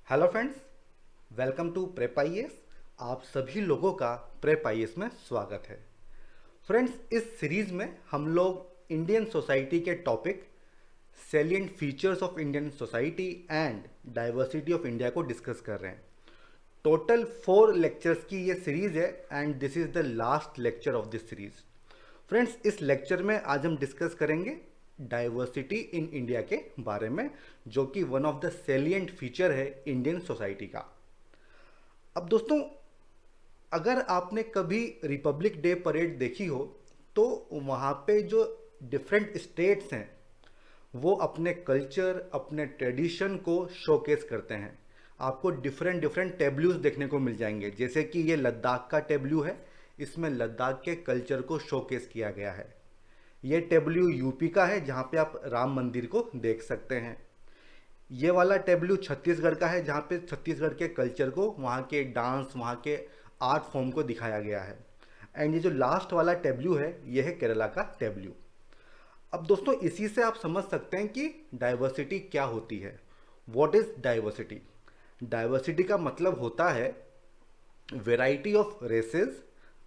Hello friends, welcome to prep IAS. आप सभी लोगों का प्रेप आईएएस में स्वागत है। फ्रेंड्स, इस सीरीज में हम लोग इंडियन सोसाइटी के topic salient features of Indian society and diversity of India को डिस्कस कर रहे हैं। टोटल 4 लेक्चर्स की ये सीरीज है and this is the last lecture of this series. Friends, इस लेक्चर में आज हम डिस्कस करेंगे डाइवर्सिटी इन इंडिया के बारे में, जो कि one of the salient feature है इंडियन सोसाइटी का। अब दोस्तों, अगर आपने कभी रिपब्लिक डे परेड देखी हो तो वहाँ पे जो डिफरेंट स्टेट्स हैं वो अपने कल्चर, अपने ट्रेडिशन को शोकेस करते हैं। आपको डिफरेंट डिफरेंट टेबल्यूज देखने को मिल जाएंगे, जैसे कि ये लद्दाख का टेबल्यू है। इसमें लद्दाख के कल्चर को शोकेस किया गया है। ये टेबल्यू यूपी का है, जहाँ पे आप राम मंदिर को देख सकते हैं। ये वाला टेबल्यू छत्तीसगढ़ का है, जहाँ पे छत्तीसगढ़ के कल्चर को, वहाँ के डांस, वहाँ के आर्ट फॉर्म को दिखाया गया है। एंड ये जो लास्ट वाला टेबल्यू है, ये है केरला का टेबल्यू। अब दोस्तों, इसी से आप समझ सकते हैं कि डाइवर्सिटी क्या होती है। What is diversity? डाइवर्सिटी का मतलब होता है variety of races,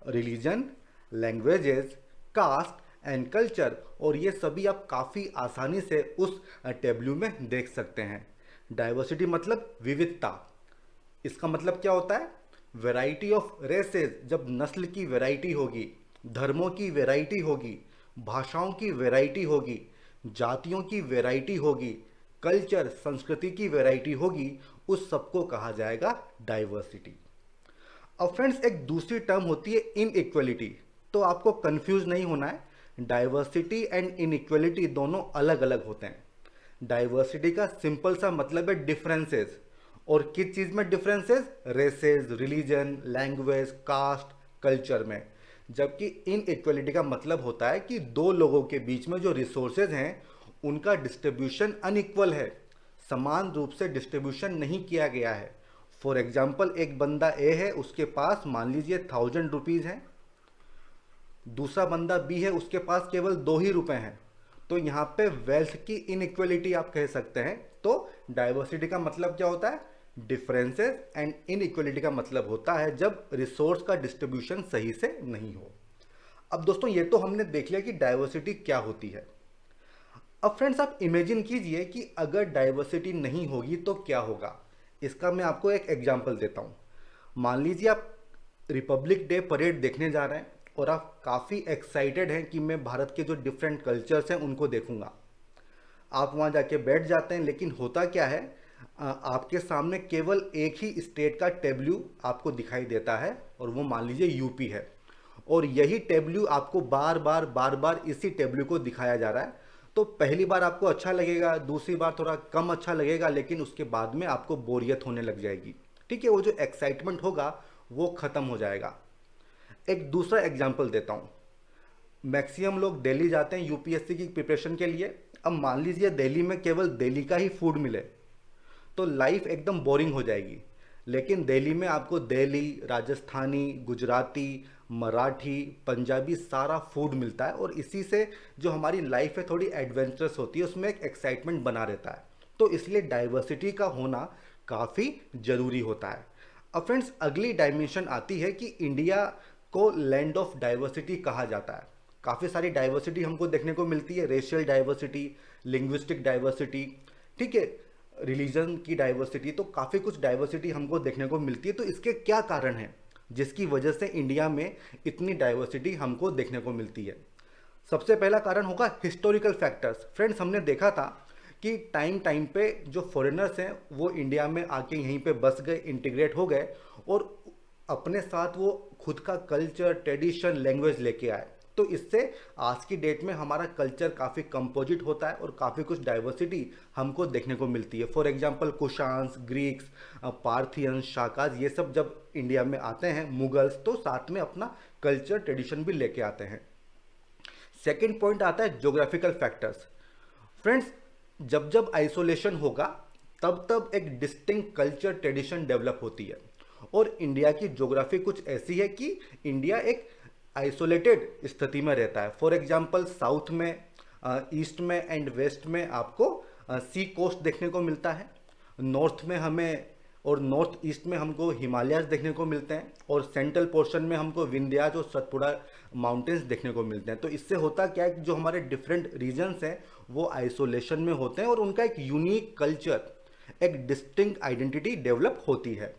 religion, languages, caste and culture. और ये सभी आप काफ़ी आसानी से उस टेबल्यू में देख सकते हैं। डाइवर्सिटी मतलब विविधता। इसका मतलब क्या होता है? वैरायटी ऑफ रेसेस, जब नस्ल की वैरायटी होगी, धर्मों की वैरायटी होगी, भाषाओं की वैरायटी होगी, जातियों की वैरायटी होगी, कल्चर, संस्कृति की वैरायटी होगी, उस सबको कहा जाएगा डाइवर्सिटी। अब फ्रेंड्स, एक दूसरी टर्म होती है इनइक्वलिटी। तो आपको कंफ्यूज नहीं होना है, डाइवर्सिटी एंड इनइक्वलिटी दोनों अलग अलग होते हैं। डाइवर्सिटी का सिंपल सा मतलब है डिफरेंसेस। और किस चीज़ में differences? Races, religion, language, caste, culture में। जबकि इनइक्वलिटी का मतलब होता है कि दो लोगों के बीच में जो रिसोर्सेज हैं उनका डिस्ट्रीब्यूशन अनइक्वल है, समान रूप से डिस्ट्रीब्यूशन नहीं किया गया है। फॉर एग्जाम्पल, एक बंदा ए है, उसके पास मान लीजिए 1000 रुपीज़ हैं। दूसरा बंदा बी है, उसके पास केवल 2 ही रुपए हैं। तो यहाँ पे वेल्थ की इनइक्वलिटी आप कह सकते हैं। तो डाइवर्सिटी का मतलब क्या होता है? डिफरेंसेस। एंड इनइक्वलिटी का मतलब होता है जब रिसोर्स का डिस्ट्रीब्यूशन सही से नहीं हो। अब दोस्तों, ये तो हमने देख लिया कि डाइवर्सिटी क्या होती है। अब फ्रेंड्स, आप इमेजिन कीजिए कि अगर डाइवर्सिटी नहीं होगी तो क्या होगा। इसका मैं आपको एक एग्जांपल देता हूँ। मान लीजिए आप रिपब्लिक डे परेड देखने जा रहे हैं और आप काफ़ी एक्साइटेड हैं कि मैं भारत के जो डिफरेंट कल्चर्स हैं उनको देखूंगा। आप वहाँ जाके बैठ जाते हैं, लेकिन होता क्या है, आपके सामने केवल एक ही स्टेट का टेबल्यू आपको दिखाई देता है और वो मान लीजिए यूपी है। और यही टेबल्यू आपको बार बार बार बार इसी टेबल्यू को दिखाया जा रहा है। तो पहली बार आपको अच्छा लगेगा, दूसरी बार थोड़ा कम अच्छा लगेगा, लेकिन उसके बाद में आपको बोरियत होने लग जाएगी। ठीक है, वो जो एक्साइटमेंट होगा वो ख़त्म हो जाएगा। एक दूसरा एग्जाम्पल देता हूँ। मैक्सिमम लोग दिल्ली जाते हैं यूपीएससी की प्रिपरेशन के लिए। अब मान लीजिए दिल्ली में केवल दिल्ली का ही फूड मिले तो लाइफ एकदम बोरिंग हो जाएगी। लेकिन दिल्ली में आपको दिल्ली, राजस्थानी, गुजराती, मराठी, पंजाबी सारा फूड मिलता है। और इसी से जो हमारी लाइफ है थोड़ी एडवेंचरस होती है, उसमें एक एक्साइटमेंट बना रहता है। तो इसलिए डाइवर्सिटी का होना काफ़ी ज़रूरी होता है। अब फ्रेंड्स, अगली डायमेंशन आती है कि इंडिया को लैंड ऑफ डाइवर्सिटी कहा जाता है। काफ़ी सारी डाइवर्सिटी हमको देखने को मिलती है, रेशियल डाइवर्सिटी, लिंग्विस्टिक डाइवर्सिटी, ठीक है, रिलीजन की डाइवर्सिटी। तो काफ़ी कुछ डाइवर्सिटी हमको देखने को मिलती है। तो इसके क्या कारण हैं जिसकी वजह से इंडिया में इतनी डाइवर्सिटी हमको देखने को मिलती है? सबसे पहला कारण होगा हिस्टोरिकल फैक्टर्स। फ्रेंड्स, हमने देखा था कि टाइम टाइम पे जो फॉरेनर्स हैं वो इंडिया में आके यहीं पे बस गए, इंटीग्रेट हो गए और अपने साथ वो खुद का कल्चर, ट्रेडिशन, लैंग्वेज लेके आए। तो इससे आज की डेट में हमारा कल्चर काफ़ी कंपोजिट होता है और काफ़ी कुछ डाइवर्सिटी हमको देखने को मिलती है। For example, Kushans, Greeks, Parthians, Shakas, ये सब जब इंडिया में आते हैं, मुगल्स, तो साथ में अपना कल्चर, ट्रेडिशन भी लेके आते हैं। सेकेंड पॉइंट आता है ज्योग्राफिकल फैक्टर्स। फ्रेंड्स, जब जब आइसोलेशन होगा तब तब एक डिस्टिंक्ट कल्चर, ट्रेडिशन डेवलप होती है। और इंडिया की ज्योग्राफी कुछ ऐसी है कि इंडिया एक आइसोलेटेड स्थिति में रहता है। फॉर एग्जांपल, साउथ में, ईस्ट में एंड वेस्ट में आपको सी कोस्ट देखने को मिलता है। नॉर्थ में हमें और नॉर्थ ईस्ट में हमको हिमालयाज देखने को मिलते हैं, और सेंट्रल पोर्शन में हमको विंध्याज और सतपुड़ा माउंटेन्स देखने को मिलते हैं। तो इससे होता क्या है कि जो हमारे डिफरेंट रीजन्स हैं वो आइसोलेशन में होते हैं और उनका एक यूनिक कल्चर, एक डिस्टिंक्ट आइडेंटिटी डेवलप होती है।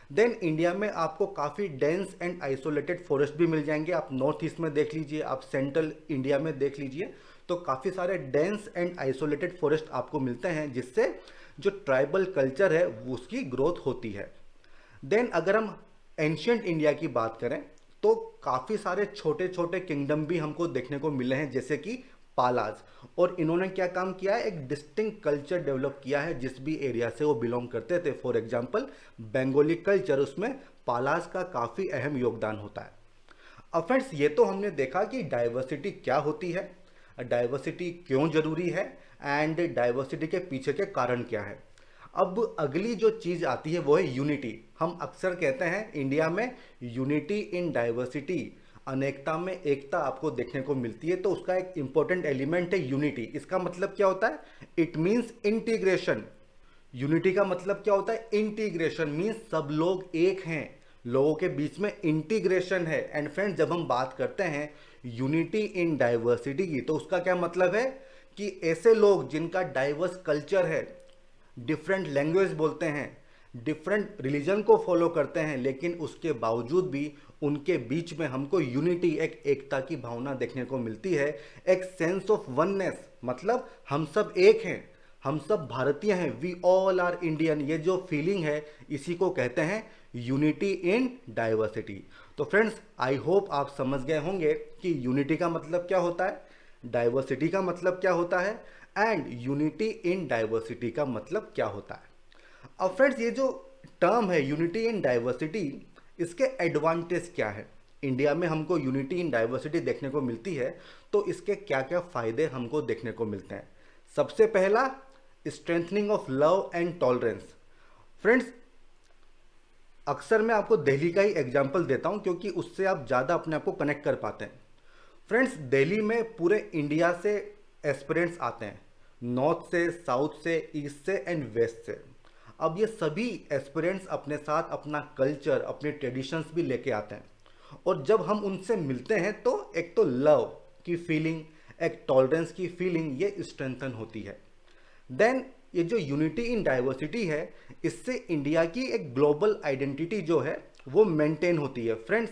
देन इंडिया में आपको काफ़ी डेंस एंड आइसोलेटेड फॉरेस्ट भी मिल जाएंगे। आप नॉर्थ ईस्ट में देख लीजिए, आप सेंट्रल इंडिया में देख लीजिए, तो काफ़ी सारे डेंस एंड आइसोलेटेड फॉरेस्ट आपको मिलते हैं, जिससे जो ट्राइबल कल्चर है वो उसकी ग्रोथ होती है। देन अगर हम एंशियंट इंडिया की बात करें तो काफ़ी सारे छोटे छोटे किंगडम भी हमको देखने को मिले हैं, जैसे कि पालाज। और इन्होंने क्या काम किया है, एक डिस्टिंक्ट कल्चर डेवलप किया है जिस भी एरिया से वो बिलोंग करते थे। फॉर एग्जांपल बंगाली कल्चर, उसमें पालाज का काफ़ी अहम योगदान होता है। अब फ्रेंड्स, ये तो हमने देखा कि डाइवर्सिटी क्या होती है, डाइवर्सिटी क्यों जरूरी है, एंड डाइवर्सिटी के पीछे के कारण क्या है। अब अगली जो चीज़ आती है वो है यूनिटी। हम अक्सर कहते हैं इंडिया में यूनिटी इन डाइवर्सिटी, अनेकता में एकता आपको देखने को मिलती है। तो उसका एक इंपॉर्टेंट एलिमेंट है यूनिटी। इसका मतलब क्या होता है, इट मीन्स इंटीग्रेशन। यूनिटी का मतलब क्या होता है, इंटीग्रेशन मीन्स सब लोग एक हैं, लोगों के बीच में इंटीग्रेशन है। एंड फ्रेंड्स, जब हम बात करते हैं यूनिटी इन डाइवर्सिटी की, तो उसका क्या मतलब है कि ऐसे लोग जिनका डाइवर्स कल्चर है, डिफरेंट लैंग्वेज बोलते हैं, डिफरेंट रिलीजन को फॉलो करते हैं, लेकिन उसके बावजूद भी उनके बीच में हमको यूनिटी, एक एकता की भावना देखने को मिलती है, एक सेंस ऑफ वननेस, मतलब हम सब एक हैं, हम सब भारतीय हैं, वी ऑल आर इंडियन। ये जो फीलिंग है इसी को कहते हैं यूनिटी इन डाइवर्सिटी। तो फ्रेंड्स, आई होप आप समझ गए होंगे कि यूनिटी का मतलब क्या होता है, डाइवर्सिटी का मतलब क्या होता है, एंड यूनिटी इन डाइवर्सिटी का मतलब क्या होता है। अब फ्रेंड्स, ये जो टर्म है यूनिटी इन डाइवर्सिटी, इसके एडवांटेज क्या है। इंडिया में हमको यूनिटी इन डाइवर्सिटी देखने को मिलती है, तो इसके क्या क्या फायदे हमको देखने को मिलते हैं। सबसे पहला, strengthening of love and tolerance. Friends, अक्सर मैं आपको दिल्ली का ही एग्जाम्पल देता हूं क्योंकि उससे आप ज़्यादा अपने आप को कनेक्ट कर पाते हैं। फ्रेंड्स, दिल्ली में पूरे इंडिया से एस्पिरेंट्स आते हैं, नॉर्थ से, साउथ से, ईस्ट से एंड वेस्ट से। अब ये सभी एस्पिरेंट्स अपने साथ अपना कल्चर, अपने ट्रेडिशंस भी लेके आते हैं, और जब हम उनसे मिलते हैं तो एक तो लव की फीलिंग, एक टॉलरेंस की फीलिंग, ये स्ट्रेंथन होती है। देन ये जो यूनिटी इन डाइवर्सिटी है, इससे इंडिया की एक ग्लोबल आइडेंटिटी जो है वो मेंटेन होती है। फ्रेंड्स,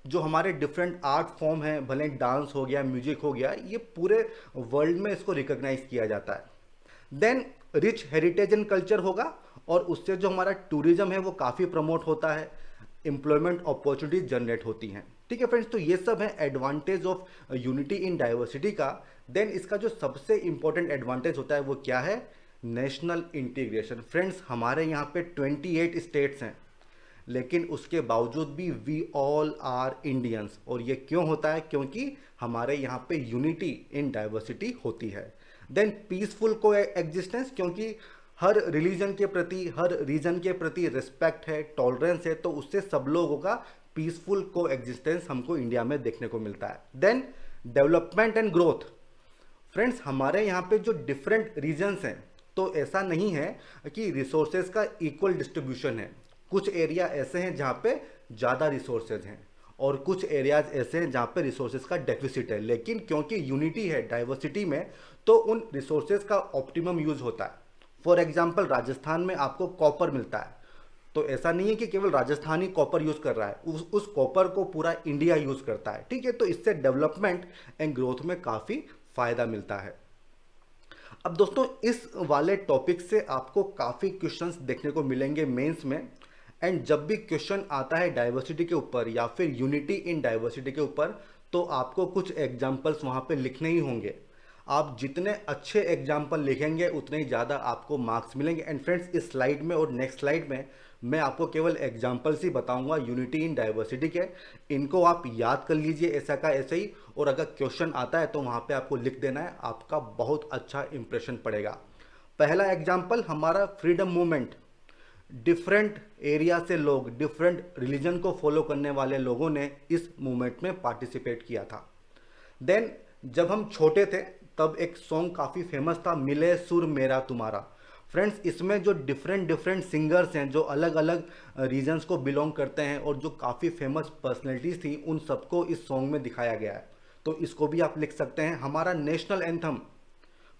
जो हमारे डिफरेंट आर्ट फॉर्म हैं, भले डांस हो गया, म्यूजिक हो गया, ये पूरे वर्ल्ड में इसको रिकॉग्नाइज किया जाता है। Then rich heritage and culture होगा, और उससे जो हमारा टूरिज्म है वो काफ़ी प्रमोट होता है, एम्प्लॉयमेंट अपॉर्चुनिटीज जनरेट होती हैं। ठीक है फ्रेंड्स, तो ये सब है advantage of unity in diversity का। देन इसका जो सबसे इंपॉर्टेंट एडवांटेज होता है वो क्या है, नेशनल इंटीग्रेशन। फ्रेंड्स, हमारे यहाँ पे 28 स्टेट्स हैं, लेकिन उसके बावजूद भी वी ऑल आर इंडियंस। और ये क्यों होता है, क्योंकि हमारे यहाँ पे यूनिटी इन डाइवर्सिटी होती है। देन पीसफुल को एग्जिस्टेंस, क्योंकि हर रिलीजन के प्रति, हर रीजन के प्रति रिस्पेक्ट है, टॉलरेंस है, तो उससे सब लोगों का पीसफुल को एग्जिस्टेंस हमको इंडिया में देखने को मिलता है। Then development and growth. Friends, हमारे यहाँ पे जो डिफरेंट रीजन्स हैं, तो ऐसा नहीं है कि रिसोर्सेज का इक्वल डिस्ट्रीब्यूशन है। कुछ एरिया ऐसे हैं जहाँ पे ज़्यादा रिसोर्सेज हैं, और कुछ एरियाज ऐसे हैं जहाँ पे रिसोर्सेज का डेफिसिट है, लेकिन क्योंकि यूनिटी है डाइवर्सिटी में, तो उन रिसोर्सेज का ऑप्टिमम यूज होता है। फॉर एग्जांपल, राजस्थान में आपको कॉपर मिलता है, तो ऐसा नहीं है कि केवल राजस्थान ही कॉपर यूज कर रहा है, उस कॉपर को पूरा इंडिया यूज करता है। ठीक है, तो इससे डेवलपमेंट एंड ग्रोथ में काफ़ी फायदा मिलता है। अब दोस्तों, इस वाले टॉपिक से आपको काफ़ी क्वेश्चंस देखने को मिलेंगे मेंस में, एंड जब भी क्वेश्चन आता है डाइवर्सिटी के ऊपर या फिर यूनिटी इन डाइवर्सिटी के ऊपर, तो आपको कुछ एग्जाम्पल्स वहाँ पे लिखने ही होंगे। आप जितने अच्छे एग्जाम्पल लिखेंगे उतने ही ज़्यादा आपको मार्क्स मिलेंगे। एंड फ्रेंड्स, इस स्लाइड में और नेक्स्ट स्लाइड में मैं आपको केवल एग्जाम्पल्स ही बताऊंगा यूनिटी इन डाइवर्सिटी के। इनको आप याद कर लीजिए ऐसा का ऐसे ही, और अगर क्वेश्चन आता है तो वहाँ पे आपको लिख देना है, आपका बहुत अच्छा इंप्रेशन पड़ेगा। पहला एग्जाम्पल हमारा फ्रीडम मूवमेंट। डिफरेंट एरिया से लोग, डिफरेंट रिलीजन को फॉलो करने वाले लोगों ने इस मूवमेंट में पार्टिसिपेट किया था। देन जब हम छोटे थे तब एक सॉन्ग काफ़ी फेमस था, मिले सुर मेरा तुम्हारा। फ्रेंड्स इसमें जो डिफरेंट डिफरेंट सिंगर्स हैं जो अलग अलग रीजन्स को बिलोंग करते हैं और जो काफ़ी फेमस पर्सनैलिटीज़ थी उन सबको इस सॉन्ग में दिखाया गया है। तो इसको भी आप लिख सकते हैं। हमारा नेशनल एंथम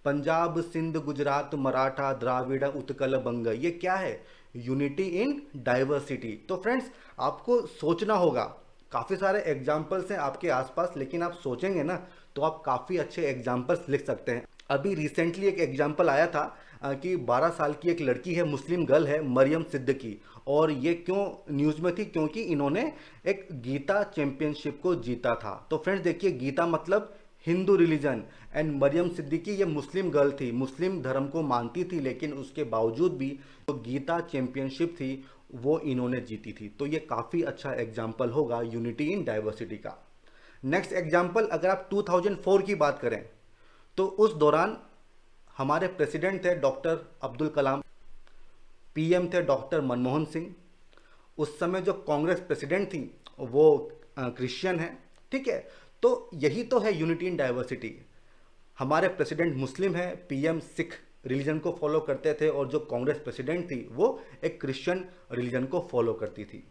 पंजाब सिंध गुजरात मराठा द्राविड़ उत्कल बंग, ये क्या है? Unity in diversity. तो फ्रेंड्स आपको सोचना होगा, काफ़ी सारे एग्जाम्पल्स हैं आपके आसपास, लेकिन आप सोचेंगे ना तो आप काफ़ी अच्छे एग्जाम्पल्स लिख सकते हैं। अभी रिसेंटली एक एग्जाम्पल आया था कि 12 साल की एक लड़की है, मुस्लिम गर्ल है, मरियम सिद्दीकी, और ये क्यों न्यूज़ में थी? क्योंकि इन्होंने एक गीता चैंपियनशिप को जीता था। तो फ्रेंड्स देखिए, गीता मतलब हिंदू रिलीजन, एंड मरियम सिद्दीकी ये मुस्लिम गर्ल थी, मुस्लिम धर्म को मानती थी, लेकिन उसके बावजूद भी जो गीता चैंपियनशिप थी वो इन्होंने जीती थी। तो ये काफ़ी अच्छा एग्जाम्पल होगा यूनिटी इन डाइवर्सिटी का। नेक्स्ट एग्जाम्पल, अगर आप 2004 की बात करें तो उस दौरान हमारे प्रेसिडेंट थे डॉक्टर अब्दुल कलाम, पीएम थे डॉक्टर मनमोहन सिंह। उस समय जो कांग्रेस प्रेसिडेंट थी वो क्रिश्चियन है, ठीक है। तो यही तो है यूनिटी इन डाइवर्सिटी। हमारे प्रेसिडेंट मुस्लिम है, पीएम सिख रिलीजन को फॉलो करते थे, और जो कांग्रेस प्रेसिडेंट थी वो एक क्रिश्चियन रिलीजन को फॉलो करती थी।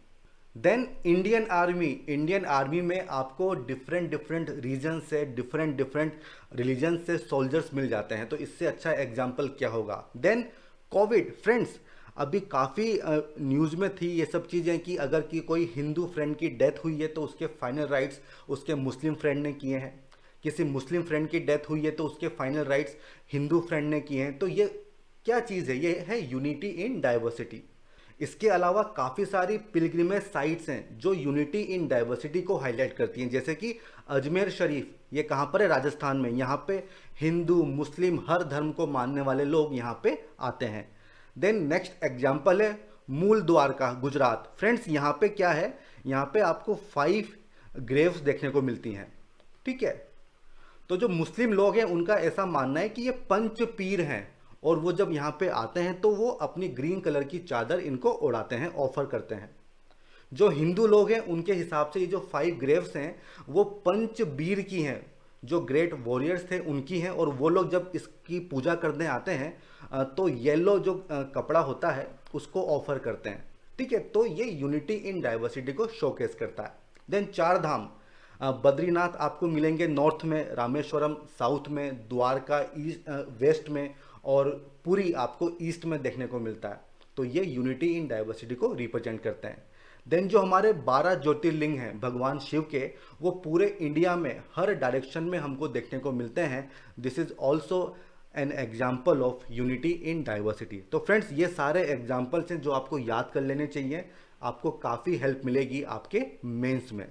देन इंडियन आर्मी में आपको डिफरेंट डिफरेंट रीजन से, डिफरेंट डिफरेंट रिलीजन से सोल्जर्स मिल जाते हैं। तो इससे अच्छा एग्जाम्पल क्या होगा? Then Covid. फ्रेंड्स अभी काफ़ी न्यूज़ में थी ये सब चीज़ें कि अगर कि कोई हिंदू फ्रेंड की डेथ हुई है तो उसके फाइनल राइट्स उसके मुस्लिम फ्रेंड ने किए हैं, किसी मुस्लिम फ्रेंड की डेथ हुई है तो उसके फाइनल राइट्स हिंदू फ्रेंड ने किए हैं। तो ये क्या चीज़ है? ये है यूनिटी इन डाइवर्सिटी। इसके अलावा काफ़ी सारी पिलग्रिमेज साइट्स हैं जो यूनिटी इन डाइवर्सिटी को हाईलाइट करती हैं, जैसे कि अजमेर शरीफ, ये कहाँ पर है? राजस्थान में। यहाँ पे हिंदू मुस्लिम हर धर्म को मानने वाले लोग यहाँ पे आते हैं। देन नेक्स्ट एग्जाम्पल है मूल द्वारका, गुजरात। फ्रेंड्स यहाँ पे क्या है? यहाँ पे आपको 5 ग्रेव्स देखने को मिलती हैं, ठीक है। तो जो मुस्लिम लोग हैं उनका ऐसा मानना है कि ये पंच पीर हैं, और वो जब यहाँ पे आते हैं तो वो अपनी ग्रीन कलर की चादर इनको उड़ाते हैं, ऑफर करते हैं। जो हिंदू लोग हैं उनके हिसाब से ये जो 5 ग्रेव्स हैं वो पंच बीर की हैं, जो ग्रेट वॉरियर्स थे उनकी हैं, और वो लोग जब इसकी पूजा करने आते हैं तो येलो जो कपड़ा होता है उसको ऑफर करते हैं, ठीक है। तो ये यूनिटी इन डाइवर्सिटी को शोकेस करता है। देन 4 धाम, बद्रीनाथ आपको मिलेंगे नॉर्थ में, रामेश्वरम साउथ में, द्वारका ईस्ट वेस्ट में, और पुरी आपको ईस्ट में देखने को मिलता है। तो ये यूनिटी इन डाइवर्सिटी को रिप्रेजेंट करते हैं। देन जो हमारे 12 ज्योतिर्लिंग हैं भगवान शिव के, वो पूरे इंडिया में हर डायरेक्शन में हमको देखने को मिलते हैं। This is also an example of unity in diversity. तो फ्रेंड्स ये सारे एग्जाम्पल्स हैं जो आपको याद कर लेने चाहिए, आपको काफ़ी हेल्प मिलेगी आपके मेंस में।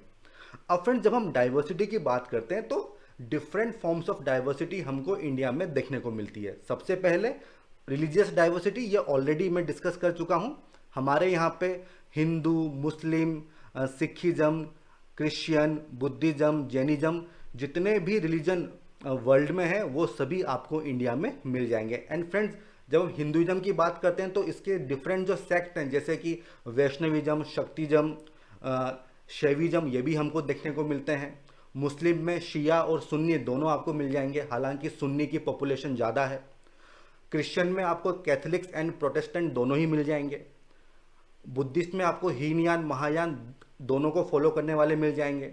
अब फ्रेंड्स जब हम डाइवर्सिटी की बात करते हैं तो डिफरेंट फॉर्म्स ऑफ डाइवर्सिटी हमको इंडिया में देखने को मिलती है। सबसे पहले रिलीजियस डाइवर्सिटी, ये ऑलरेडी मैं डिस्कस कर चुका हूँ। हमारे यहाँ पे हिंदू मुस्लिम सिखिज्म क्रिश्चियन बुद्धिज्म जैनिज्म जितने भी रिलीजन वर्ल्ड में है वो सभी आपको इंडिया में मिल जाएंगे। एंड फ्रेंड्स जब हम हिंदुइज्म की बात करते हैं तो इसके डिफरेंट जो सेक्ट हैं जैसे कि वैष्णविज्म शक्तिज्म शैविज्म, ये भी हमको देखने को मिलते हैं। मुस्लिम में शिया और सुन्नी दोनों आपको मिल जाएंगे, हालांकि सुन्नी की पॉपुलेशन ज़्यादा है। क्रिश्चियन में आपको कैथलिक्स एंड प्रोटेस्टेंट दोनों ही मिल जाएंगे। बुद्धिस्ट में आपको हीनयान महायान दोनों को फॉलो करने वाले मिल जाएंगे।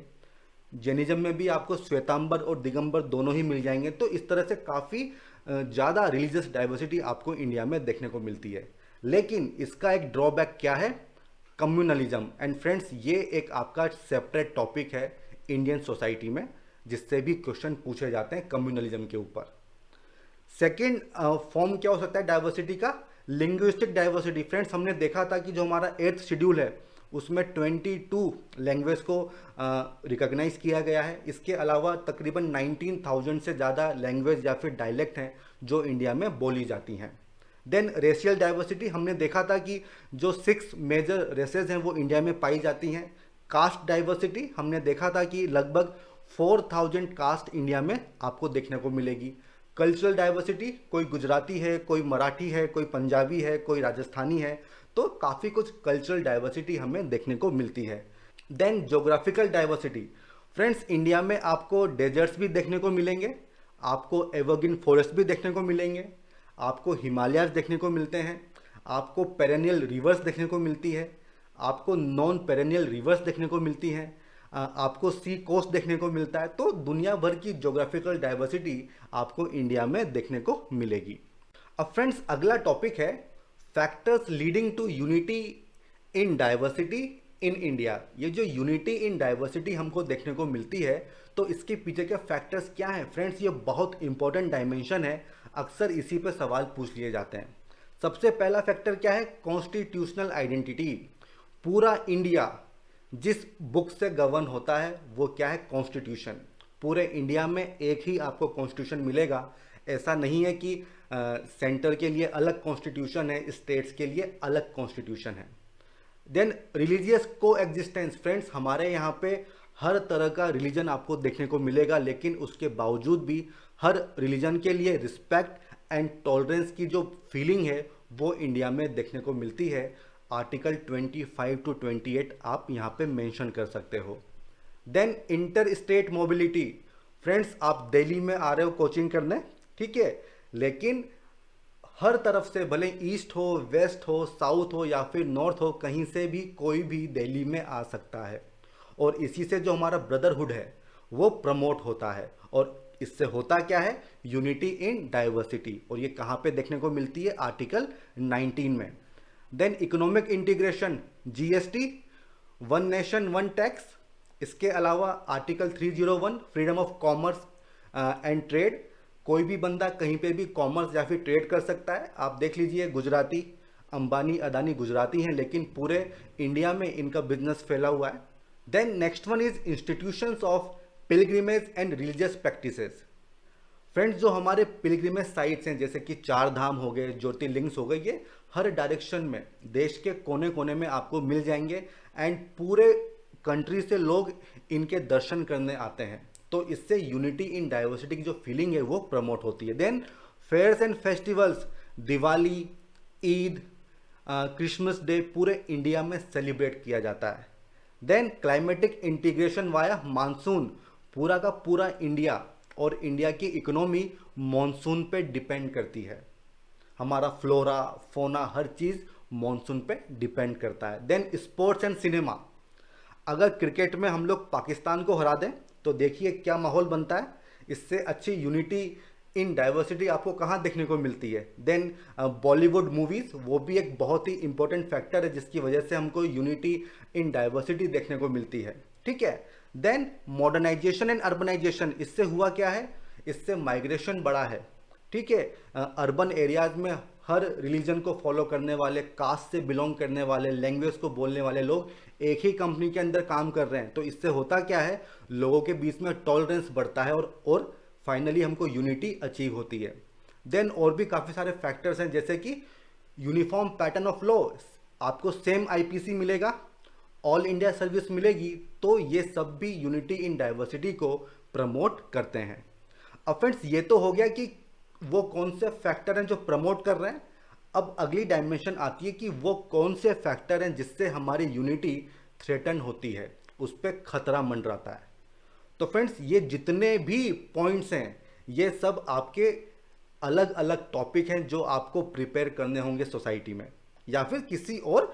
जैनिज्म में भी आपको श्वेतांबर और दिगंबर दोनों ही मिल जाएंगे। तो इस तरह से काफ़ी ज़्यादा रिलीजियस डाइवर्सिटी आपको इंडिया में देखने को मिलती है। लेकिन इसका एक ड्रॉबैक क्या है? कम्युनलिज्म। एंड फ्रेंड्स ये एक आपका सेपरेट टॉपिक है इंडियन सोसाइटी में, जिससे भी क्वेश्चन पूछे जाते हैं कम्युनलिज्म के ऊपर। सेकेंड फॉर्म क्या हो सकता है डाइवर्सिटी का? Linguistic diversity. फ्रेंड्स हमने देखा था कि जो हमारा 8th शेड्यूल है उसमें 22 लैंग्वेज को रिकॉग्नाइज किया गया है। इसके अलावा तकरीबन 19,000 से ज़्यादा लैंग्वेज या फिर डायलेक्ट हैं जो इंडिया में बोली जाती हैं। देन रेशियल डाइवर्सिटी, हमने देखा था कि जो 6 मेजर रेसेस हैं वो इंडिया में पाई जाती हैं। कास्ट डाइवर्सिटी, हमने देखा था कि लगभग 4,000 कास्ट इंडिया में आपको देखने को मिलेगी। कल्चरल डाइवर्सिटी, कोई गुजराती है, कोई मराठी है, कोई पंजाबी है, कोई राजस्थानी है, तो काफ़ी कुछ कल्चरल डाइवर्सिटी हमें देखने को मिलती है। Then geographical diversity, friends India में आपको डेजर्ट्स भी देखने को मिलेंगे, आपको एवरग्रीन फॉरेस्ट भी देखने को मिलेंगे, आपको हिमालयाज देखने को मिलते हैं, आपको पेरेनियल रिवर्स देखने को मिलती है, आपको नॉन पेरेनियल रिवर्स देखने को मिलती हैं, आपको सी कोस्ट देखने को मिलता है। तो दुनिया भर की ज्योग्राफिकल डाइवर्सिटी आपको इंडिया में देखने को मिलेगी। अब फ्रेंड्स, अगला टॉपिक है factors leading to unity in diversity in India. ये जो यूनिटी इन डाइवर्सिटी हमको देखने को मिलती है, तो इसके पीछे के फैक्टर्स क्या हैं फ्रेंड्स? ये बहुत इंपॉर्टेंट डायमेंशन है, अक्सर इसी पे सवाल पूछ लिए जाते हैं। सबसे पहला फैक्टर क्या है? Constitutional identity. पूरा इंडिया जिस बुक से गवर्न होता है वो क्या है? कॉन्स्टिट्यूशन। पूरे इंडिया में एक ही आपको कॉन्स्टिट्यूशन मिलेगा। ऐसा नहीं है कि सेंटर के लिए अलग कॉन्स्टिट्यूशन है, स्टेट्स के लिए अलग कॉन्स्टिट्यूशन है। देन रिलीजियस को एग्जिस्टेंस। फ्रेंड्स, हमारे यहाँ पे हर तरह का रिलीजन आपको देखने को मिलेगा, लेकिन उसके बावजूद भी हर रिलीजन के लिए रिस्पेक्ट एंड टॉलरेंस की जो फीलिंग है वो इंडिया में देखने को मिलती है। आर्टिकल 25 to 28 आप यहाँ पे मेंशन कर सकते हो। Then inter state mobility. Friends, आप दिल्ली में आ रहे हो कोचिंग करने, ठीक है, लेकिन हर तरफ से, भले ईस्ट हो, वेस्ट हो, साउथ हो या फिर नॉर्थ हो, कहीं से भी कोई भी दिल्ली में आ सकता है। और इसी से जो हमारा ब्रदरहुड है वो प्रमोट होता है। और इससे होता क्या है? Unity in diversity. और ये कहाँ पे देखने को मिलती है? आर्टिकल 19 में। Then economic integration, GST, one nation one tax. इसके अलावा article 301 freedom of commerce and trade. कोई भी बंदा कहीं पे भी कॉमर्स या फिर ट्रेड कर सकता है। आप देख लीजिए, गुजराती, अंबानी अदानी गुजराती हैं, लेकिन पूरे इंडिया में इनका बिजनेस फैला हुआ है। Then next one is institutions of pilgrimage and religious practices. Friends, जो हमारे पिलग्रिमेज साइट्स हैं जैसे कि चार धाम हो गए, ज्योतिर्लिंग्स हो गए, ये हर डायरेक्शन में देश के कोने कोने में आपको मिल जाएंगे एंड पूरे कंट्री से लोग इनके दर्शन करने आते हैं। तो इससे यूनिटी इन डाइवर्सिटी की जो फीलिंग है वो प्रमोट होती है। Then fairs and festivals, Diwali, Eid, Christmas day पूरे इंडिया में सेलिब्रेट किया जाता है। Then climatic integration via monsoon. पूरा का पूरा इंडिया और इंडिया की इकोनॉमी मानसून पे डिपेंड करती है। हमारा फ्लोरा, फोना, हर चीज़ मानसून पे डिपेंड करता है। Then sports and cinema. अगर क्रिकेट में हम लोग पाकिस्तान को हरा दें तो देखिए क्या माहौल बनता है। इससे अच्छी यूनिटी इन डाइवर्सिटी आपको कहाँ देखने को मिलती है? देन बॉलीवुड मूवीज़, वो भी एक बहुत ही इंपॉर्टेंट फैक्टर है जिसकी वजह से हमको यूनिटी इन डाइवर्सिटी देखने को मिलती है, ठीक है। Then modernisation and urbanisation. इससे हुआ क्या है? इससे माइग्रेशन बढ़ा है, ठीक है। अर्बन एरियाज में हर रिलीजन को फॉलो करने वाले, कास्ट से बिलोंग करने वाले, लैंग्वेज को बोलने वाले लोग एक ही कंपनी के अंदर काम कर रहे हैं। तो इससे होता क्या है? लोगों के बीच में टॉलरेंस बढ़ता है और फाइनली हमको यूनिटी अचीव होती है। देन और भी काफ़ी सारे फैक्टर्स हैं जैसे कि यूनिफॉर्म पैटर्न ऑफ लॉ। आपको सेम आईपीसी मिलेगा, ऑल इंडिया सर्विस मिलेगी। तो ये सब भी यूनिटी इन डाइवर्सिटी को प्रमोट करते हैं। अब फ्रेंड्स, ये तो हो गया कि वो कौन से फैक्टर हैं जो प्रमोट कर रहे हैं। अब अगली डायमेंशन आती है कि वो कौन से फैक्टर हैं जिससे हमारी यूनिटी थ्रेटन होती है, उस पर खतरा मंडराता है। तो फ्रेंड्स, ये जितने भी पॉइंट्स हैं ये सब आपके अलग अलग टॉपिक हैं जो आपको प्रिपेयर करने होंगे सोसाइटी में या फिर किसी और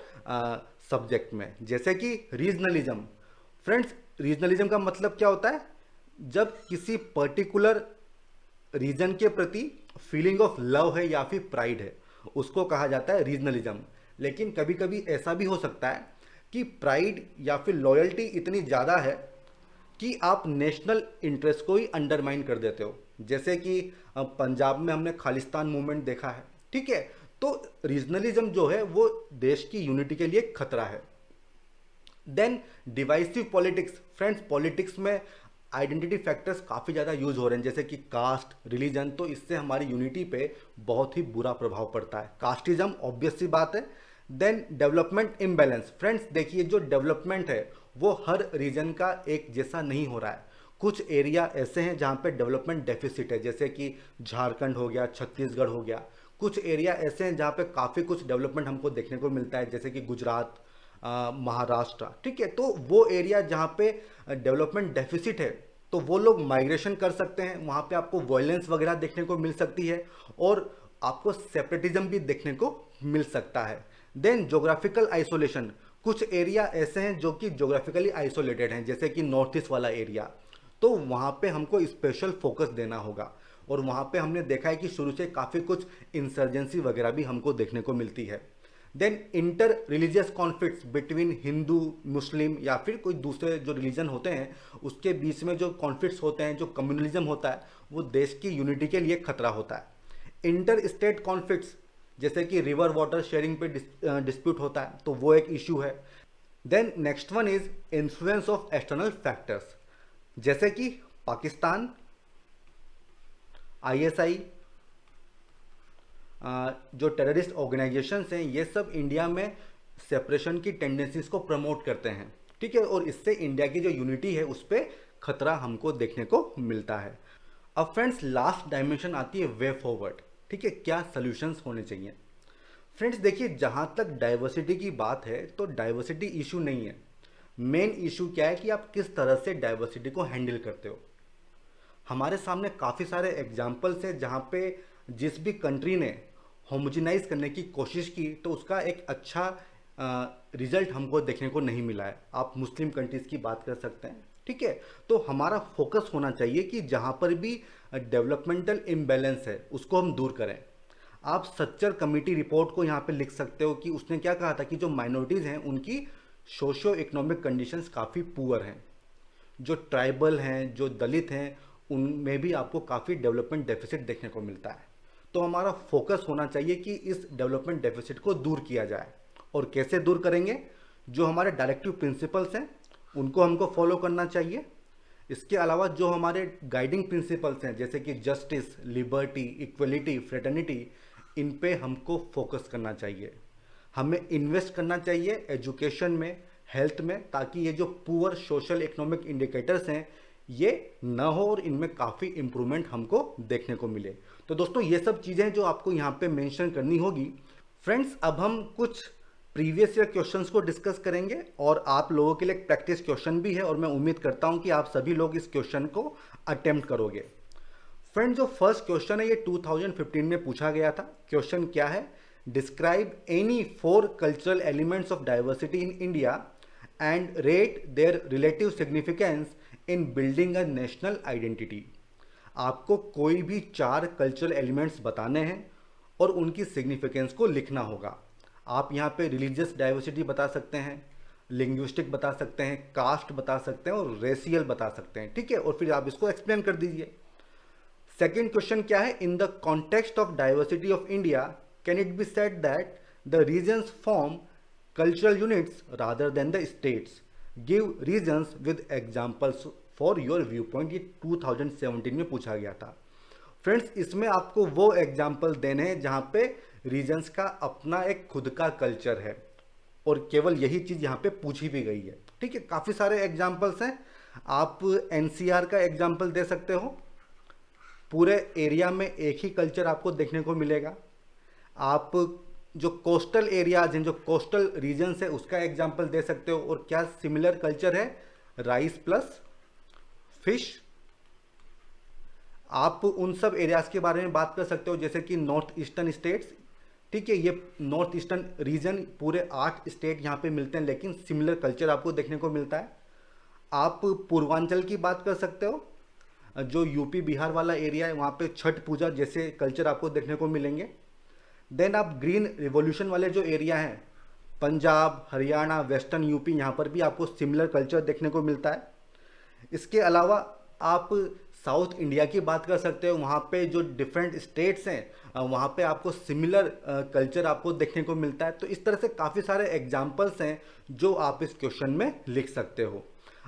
सब्जेक्ट में। जैसे कि रीजनलिज्म। फ्रेंड्स, रीजनलिज्म का मतलब क्या होता है? जब किसी पर्टिकुलर रीजन के प्रति फीलिंग ऑफ लव है या फिर प्राइड है, उसको कहा जाता है रीजनलिज्म। लेकिन कभी कभी ऐसा भी हो सकता है कि प्राइड या फिर लॉयल्टी इतनी ज़्यादा है कि आप नेशनल इंटरेस्ट को ही अंडरमाइन कर देते हो। जैसे कि पंजाब में हमने खालिस्तान मूवमेंट देखा है, ठीक है। तो रीजनलिज्म जो है वो देश की यूनिटी के लिए खतरा है। Then divisive politics. Friends, politics में आइडेंटिटी फैक्टर्स काफ़ी ज़्यादा यूज हो रहे हैं जैसे कि कास्ट, रिलीजन। तो इससे हमारी यूनिटी पे बहुत ही बुरा प्रभाव पड़ता है। कास्टिज्म ऑब्वियस सी बात है। Then development imbalance. फ्रेंड्स, देखिए जो डेवलपमेंट है वो हर रीजन का एक जैसा नहीं हो रहा है। कुछ एरिया ऐसे हैं जहाँ पे डेवलपमेंट डेफिसिट है, जैसे कि झारखंड हो गया, छत्तीसगढ़ हो गया। कुछ एरिया ऐसे हैं जहाँ पे काफ़ी कुछ डेवलपमेंट हमको देखने को मिलता है, जैसे कि गुजरात, महाराष्ट्र, ठीक है। तो वो एरिया जहाँ पे डेवलपमेंट डेफिसिट है तो वो लोग माइग्रेशन कर सकते हैं, वहाँ पे आपको वायलेंस वगैरह देखने को मिल सकती है और आपको सेपरेटिज्म भी देखने को मिल सकता है। देन जोग्राफिकल आइसोलेशन, कुछ एरिया ऐसे हैं जो कि जोग्राफिकली आइसोलेटेड हैं, जैसे कि नॉर्थ ईस्ट वाला एरिया, तो वहाँ पे हमको स्पेशल फोकस देना होगा। और वहाँ पे हमने देखा है कि शुरू से काफ़ी कुछ इंसर्जेंसी वगैरह भी हमको देखने को मिलती है। Then inter religious conflicts between Hindu, Muslim या फिर कोई दूसरे जो रिलीजन होते हैं उसके बीच में जो कॉन्फ्लिक्ट्स होते हैं, जो कम्युनलिज्म होता है, वो देश की यूनिटी के लिए खतरा होता है। इंटर स्टेट कॉन्फ्लिक्ट्स, जैसे कि रिवर वाटर शेयरिंग पे डिस्प्यूट होता है, तो वो एक इशू है। Then next one is influence of external factors, जैसे कि पाकिस्तान, आईएसआई, जो टेररिस्ट ऑर्गेनाइजेशंस हैं, ये सब इंडिया में सेपरेशन की टेंडेंसीज को प्रमोट करते हैं, ठीक है, और इससे इंडिया की जो यूनिटी है उस पर खतरा हमको देखने को मिलता है। अब फ्रेंड्स लास्ट डायमेंशन आती है वे फॉरवर्ड, ठीक है, क्या सॉल्यूशंस होने चाहिए। फ्रेंड्स देखिए, जहाँ तक डाइवर्सिटी की बात है तो डाइवर्सिटी इशू नहीं है, मेन इशू क्या है कि आप किस तरह से डाइवर्सिटी को हैंडल करते हो। हमारे सामने काफ़ी सारे एग्जाम्पल्स हैं जहाँ पे जिस भी कंट्री ने होमोजेनाइज करने की कोशिश की तो उसका एक अच्छा रिजल्ट हमको देखने को नहीं मिला है। आप मुस्लिम कंट्रीज़ की बात कर सकते हैं, ठीक है। तो हमारा फोकस होना चाहिए कि जहाँ पर भी डेवलपमेंटल इम्बैलेंस है उसको हम दूर करें। आप सच्चर कमेटी रिपोर्ट को यहाँ पे लिख सकते हो कि उसने क्या कहा था कि जो माइनॉरिटीज़ हैं उनकी सोशियो इकोनॉमिक कंडीशंस काफ़ी पुअर हैं, जो ट्राइबल हैं, जो दलित हैं, उनमें भी आपको काफ़ी डेवलपमेंट डेफिसिट देखने को मिलता है। तो हमारा फोकस होना चाहिए कि इस डेवलपमेंट डेफिसिट को दूर किया जाए। और कैसे दूर करेंगे? जो हमारे डायरेक्टिव प्रिंसिपल्स हैं उनको हमको फॉलो करना चाहिए। इसके अलावा जो हमारे गाइडिंग प्रिंसिपल्स हैं जैसे कि जस्टिस, लिबर्टी, इक्वलिटी, फ्रेटर्निटी, इन पे हमको फोकस करना चाहिए। हमें इन्वेस्ट करना चाहिए एजुकेशन में, हेल्थ में, ताकि ये जो पुअर सोशल इकोनॉमिक इंडिकेटर्स हैं ये न हो और इनमें काफ़ी इम्प्रूवमेंट हमको देखने को मिले। तो दोस्तों ये सब चीज़ें जो आपको यहाँ पे मेंशन करनी होगी। फ्रेंड्स अब हम कुछ प्रीवियस ईयर क्वेश्चंस को डिस्कस करेंगे और आप लोगों के लिए एक प्रैक्टिस क्वेश्चन भी है और मैं उम्मीद करता हूँ कि आप सभी लोग इस क्वेश्चन को अटेम्प्ट करोगे। फ्रेंड्स जो फर्स्ट क्वेश्चन है ये 2015 में पूछा गया था। क्वेश्चन क्या है? Describe any 4 cultural elements of diversity in India and rate there relative significance in building a national identity. आपको कोई भी 4 कल्चरल एलिमेंट्स बताने हैं और उनकी सिग्निफिकेंस को लिखना होगा। आप यहाँ पे रिलीजियस डाइवर्सिटी बता सकते हैं, लिंग्विस्टिक बता सकते हैं, कास्ट बता सकते हैं और रेशियल बता सकते हैं, ठीक है, और फिर आप इसको एक्सप्लेन कर दीजिए। सेकेंड क्वेश्चन क्या है? In the context of diversity of India can it be said that the regions form cultural units rather than the states. Give reasons with examples for your viewpoint। ये 2017 में पूछा गया था। Friends इसमें आपको वो एग्जाम्पल देने हैं जहाँ पे रीजन्स का अपना एक खुद का कल्चर है और केवल यही चीज़ यहाँ पे पूछी भी गई है, ठीक है। काफ़ी सारे एग्जाम्पल्स हैं। आप एनसीआर का एग्जाम्पल दे सकते हो, पूरे एरिया में एक ही कल्चर आपको देखने को मिलेगा। आप जो कोस्टल एरियाज हैं, जो कोस्टल रीजन्स है, उसका एग्जांपल दे सकते हो और क्या सिमिलर कल्चर है, राइस प्लस फिश। आप उन सब एरियाज के बारे में बात कर सकते हो जैसे कि नॉर्थ ईस्टर्न स्टेट्स, ठीक है। ये नॉर्थ ईस्टर्न रीजन पूरे 8 स्टेट यहाँ पे मिलते हैं लेकिन सिमिलर कल्चर आपको देखने को मिलता है। आप पूर्वांचल की बात कर सकते हो, जो यूपी बिहार वाला एरिया है वहाँ पे छठ पूजा जैसे कल्चर आपको देखने को मिलेंगे। देन आप ग्रीन रिवॉल्यूशन वाले जो एरिया हैं, पंजाब, हरियाणा, वेस्टर्न यूपी, यहाँ पर भी आपको सिमिलर कल्चर देखने को मिलता है। इसके अलावा आप साउथ इंडिया की बात कर सकते हो, वहाँ पे जो डिफरेंट स्टेट्स हैं वहाँ पे आपको सिमिलर कल्चर आपको देखने को मिलता है। तो इस तरह से काफ़ी सारे एग्जाम्पल्स हैं जो आप इस क्वेश्चन में लिख सकते हो।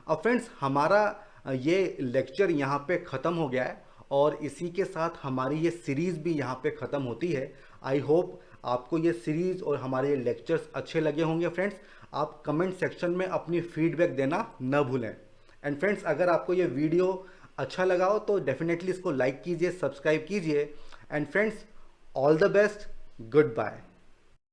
अब फ्रेंड्स हमारा ये लेक्चर यहाँ पे ख़त्म हो गया है और इसी के साथ हमारी ये सीरीज़ भी यहाँ पे ख़त्म होती है। आई होप आपको ये सीरीज़ और हमारे ये लेक्चर्स अच्छे लगे होंगे। फ्रेंड्स आप कमेंट सेक्शन में अपनी फीडबैक देना न भूलें। एंड फ्रेंड्स अगर आपको ये वीडियो अच्छा लगा हो तो डेफिनेटली इसको लाइक कीजिए, सब्सक्राइब कीजिए। And friends all the best, good bye.